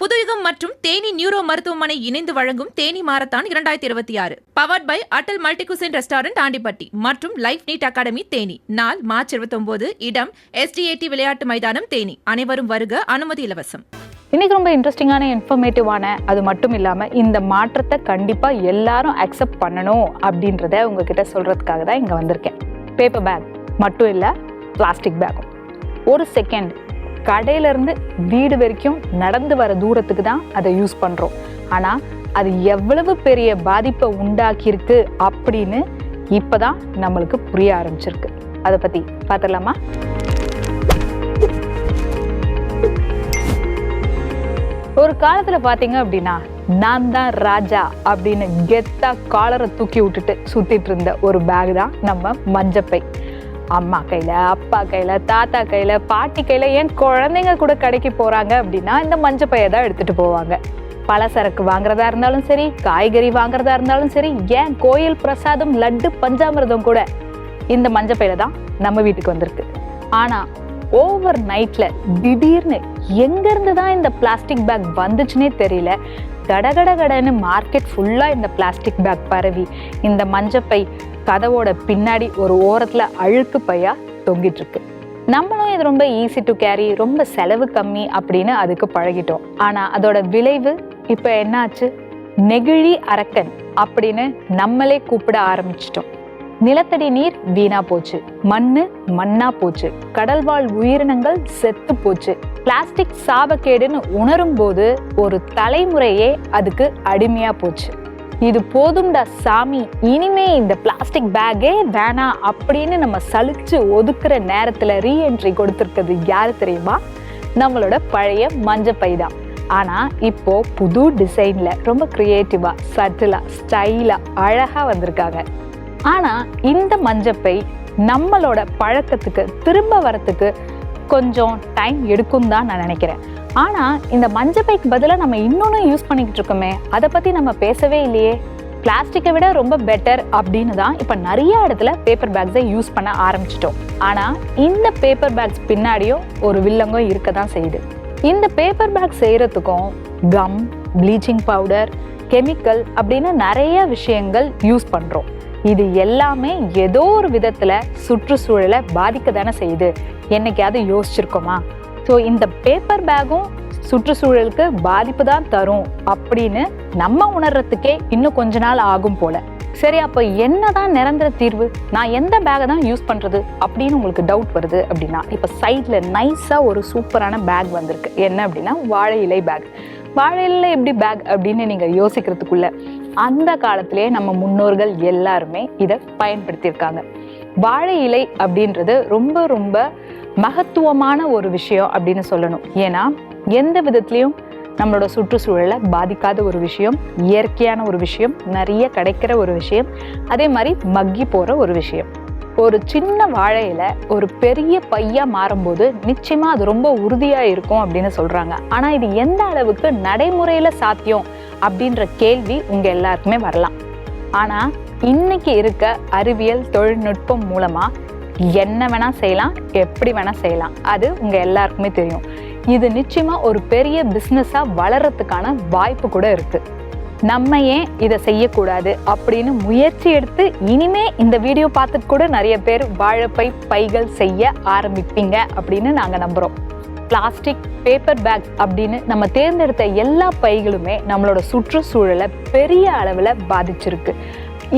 புதுயுகம் மற்றும் தேனி நியூரோ மருத்துவமனை இணைந்து வழங்கும் Theni marathon 2026 powered by Atal multicuisine restaurant Andipatti மற்றும் லைஃப் நீட் அகாடமி தேனி. நாள் மார்ச் 29. இடம் SDAT விளையாட்டு மைதானம் தேனி. அனைவரும் வருக, அனுமதி இலவசம். இன்னைக்கு ரொம்ப இன்ட்ரெஸ்டிங்கான இன்ஃபர்மேட்டிவான, அது மட்டும் இல்லாமல் இந்த மாற்றத்தை கண்டிப்பாக எல்லாரும் அக்செப்ட் பண்ணணும் அப்படின்றத உங்ககிட்ட சொல்கிறதுக்காக தான் இங்கே வந்திருக்கேன். பேப்பர் பேக் மட்டும் இல்லை, பிளாஸ்டிக் பேக்கும். ஒரு செகண்ட் கடையிலேருந்து வீடு வரைக்கும் நடந்து வர தூரத்துக்கு தான் அதை யூஸ் பண்ணுறோம். ஆனால் அது எவ்வளவு பெரிய பாதிப்பை உண்டாக்கியிருக்கு அப்படின்னு இப்போ தான் நம்மளுக்கு புரிய ஆரம்பிச்சிருக்கு. அதை பற்றி பார்த்துடலாமா? ஒரு காலத்தில் பார்த்தீங்க அப்படின்னா, நான் தான் ராஜா அப்படின்னு கெத்தா காலரை தூக்கி விட்டுட்டு சுற்றிட்டு இருந்த ஒரு பேக் தான் நம்ம மஞ்சப்பை. அம்மா கையில், அப்பா கையில், தாத்தா கையில், பாட்டி கையில், ஏன் குழந்தைங்க கூட கடைக்கு போகிறாங்க அப்படின்னா இந்த மஞ்சப்பையை தான் எடுத்துகிட்டு போவாங்க. பலசரக்கு வாங்குறதா இருந்தாலும் சரி, காய்கறி வாங்குறதா இருந்தாலும் சரி, ஏன் கோயில் பிரசாதம், லட்டு, பஞ்சாமிர்தம் கூட இந்த மஞ்சப்பையில தான் நம்ம வீட்டுக்கு வந்திருக்கு. ஆனால் ஓவர் நைட்ல திடீர்னு எங்கேருந்து தான் இந்த பிளாஸ்டிக் பேக் வந்துச்சுன்னே தெரியல, கடகடன்னு மார்க்கெட் ஃபுல்லாக இந்த பிளாஸ்டிக் பேக் பரவி இந்த மஞ்சப்பை கதவோட பின்னாடி ஒரு ஓரத்தில் அழுக்கு பையா தொங்கிட்டு இருக்கு. நம்மளும் இது ரொம்ப ஈஸி டு கேரி, ரொம்ப செலவு கம்மி அப்படின்னு அதுக்கு பழகிட்டோம். ஆனால் அதோட விளைவு இப்போ என்னாச்சு? நெகிழி அரக்கன் அப்படின்னு நம்மளே கூப்பிட ஆரம்பிச்சிட்டோம். நிலத்தடி நீர் வீணா போச்சு, மண்ணா போச்சு, கடல்வாழ் உயிரினங்கள் செத்து போச்சு. பிளாஸ்டிக் சாபக்கேடுன்னு உணரும் போது ஒரு தலைமுறையே அதுக்கு அடிமையா போச்சு. இது போதும்டா சாமி, இனிமே இந்த பிளாஸ்டிக் பேக்கே வேணாம் அப்படின்னு நம்ம சலிச்சு ஒதுக்குற நேரத்துல ரீஎன்ட்ரி கொடுத்துருக்கிறது யாரு தெரியுமா? நம்மளோட பழைய மஞ்சப்பை தான். ஆனா இப்போ புது டிசைன்ல ரொம்ப கிரியேட்டிவா, சட்டிலா, ஸ்டைலா, அழகா வந்திருக்காங்க. ஆனா இந்த மஞ்சப்பை நம்மளோட பழக்கத்துக்கு திரும்ப வரத்துக்கு கொஞ்சம் டைம் எடுக்கும் தான் நான் நினைக்கிறேன். ஆனா இந்த மஞ்சப்பைக்கு பதிலாக நம்ம இன்னொன்னு யூஸ் பண்ணிக்கிட்டு இருக்கோமே, அதை பத்தி நம்ம பேசவே இல்லையே. பிளாஸ்டிக்கை விட ரொம்ப பெட்டர் அப்படின்னு தான் இப்ப நிறைய இடத்துல பேப்பர் பேக்ஸை யூஸ் பண்ண ஆரம்பிச்சிட்டோம். ஆனா இந்த பேப்பர் பேக்ஸ் பின்னாடியும் ஒரு வில்லங்கம் இருக்க தான் செய்யுது. இந்த பேப்பர் பேக் செய்யறதுக்கும் கம், ப்ளீச்சிங் பவுடர், கெமிக்கல் அப்படின்னு நிறைய விஷயங்கள் யூஸ் பண்றோம். இது எல்லாமே ஏதோ ஒரு விதத்துல சுற்றுச்சூழலை பாதிக்க தானே செய்யுது. என்னைக்காவது யோசிச்சிருக்கோமா? ஸோ இந்த பேப்பர் பேக்கும் சுற்றுச்சூழலுக்கு பாதிப்பு தான் தரும் அப்படின்னு நம்ம உணர்றதுக்கே இன்னும் கொஞ்ச நாள் ஆகும் போல. சரி, அப்போ என்னதான் நிரந்தர தீர்வு? நான் எந்த பேக்கை தான் யூஸ் பண்றது அப்படின்னு உங்களுக்கு டவுட் வருது அப்படின்னா, இப்போ சைட்ல நைஸா ஒரு சூப்பரான பேக் வந்திருக்கு. என்ன அப்படின்னா வாழை இலை பேக். வாழை இலை எப்படி பேக் அப்படின்னு நீங்க யோசிக்கிறதுக்குள்ள அந்த காலத்திலே நம்ம முன்னோர்கள் எல்லாருமே இதை பயன்படுத்தியிருக்காங்க. வாழை இலை அப்படின்றது ரொம்ப ரொம்ப மகத்துவமான ஒரு விஷயம் அப்படின்னு சொல்லணும். ஏன்னா எந்த விதத்துலையும் நம்மளோட சுற்றுச்சூழலை பாதிக்காத ஒரு விஷயம், இயற்கையான ஒரு விஷயம், நிறைய கிடைக்கிற ஒரு விஷயம், அதே மாதிரி மக்கி போகிற ஒரு விஷயம். ஒரு சின்ன வாழையில ஒரு பெரிய பையா மாறும்போது நிச்சயமா அது ரொம்ப உறுதியா இருக்கும் அப்படின்னு சொல்றாங்க. ஆனா இது எந்த அளவுக்கு நடைமுறையில சாத்தியம் அப்படின்ற கேள்வி உங்க எல்லாருக்குமே வரலாம். ஆனா இன்னைக்கு இருக்க அறிவியல் தொழில்நுட்பம் மூலமா என்ன வேணா செய்யலாம், எப்படி வேணா செய்யலாம், அது உங்க எல்லாருக்குமே தெரியும். இது நிச்சயமா ஒரு பெரிய பிசினஸா வளர்றதுக்கான வாய்ப்பு கூட இருக்கு. நம்ம ஏன் இதை செய்யக்கூடாது அப்படின்னு முயற்சி எடுத்து இனிமே இந்த வீடியோ பார்த்துட்டு கூட நிறைய பேர் வாழைப்பை பைகள் செய்ய ஆரம்பிப்பீங்க அப்படின்னு நாங்க நம்புறோம். பிளாஸ்டிக், பேப்பர் பேக் அப்படின்னு நம்ம தேர்ந்தெடுத்த எல்லா பைகளுமே நம்மளோட சுற்றுச்சூழலை பெரிய அளவில் பாதிச்சிருக்கு.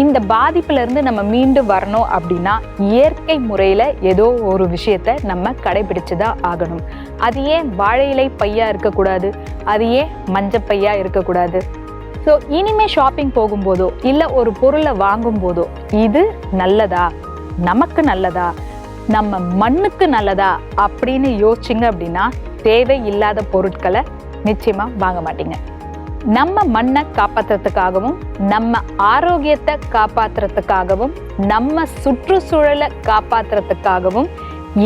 இந்த பாதிப்புல இருந்து நம்ம மீண்டு வரணும் அப்படின்னா இயற்கை முறையில ஏதோ ஒரு விஷயத்த நம்ம கடைபிடிச்சுதான் ஆகணும். அது ஏன் வாழை இலை பையா இருக்கக்கூடாது? அது ஏன் மஞ்சப்பையா இருக்கக்கூடாது? ஸோ இனிமே ஷாப்பிங் போகும்போதோ இல்லை ஒரு பொருளை வாங்கும் போதோ இது நல்லதா, நமக்கு நல்லதா, நம்ம மண்ணுக்கு நல்லதா அப்படின்னு யோசிச்சிங்க அப்படின்னா தேவையில்லாத பொருட்களை நிச்சயமா வாங்க மாட்டீங்க. நம்ம மண்ணை காப்பாற்றுறதுக்காகவும், நம்ம ஆரோக்கியத்தை காப்பாற்றுறதுக்காகவும், நம்ம சுற்றுச்சூழலை காப்பாற்றுறதுக்காகவும்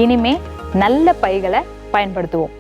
இனிமே நல்ல பைகளை பயன்படுத்துவோம்.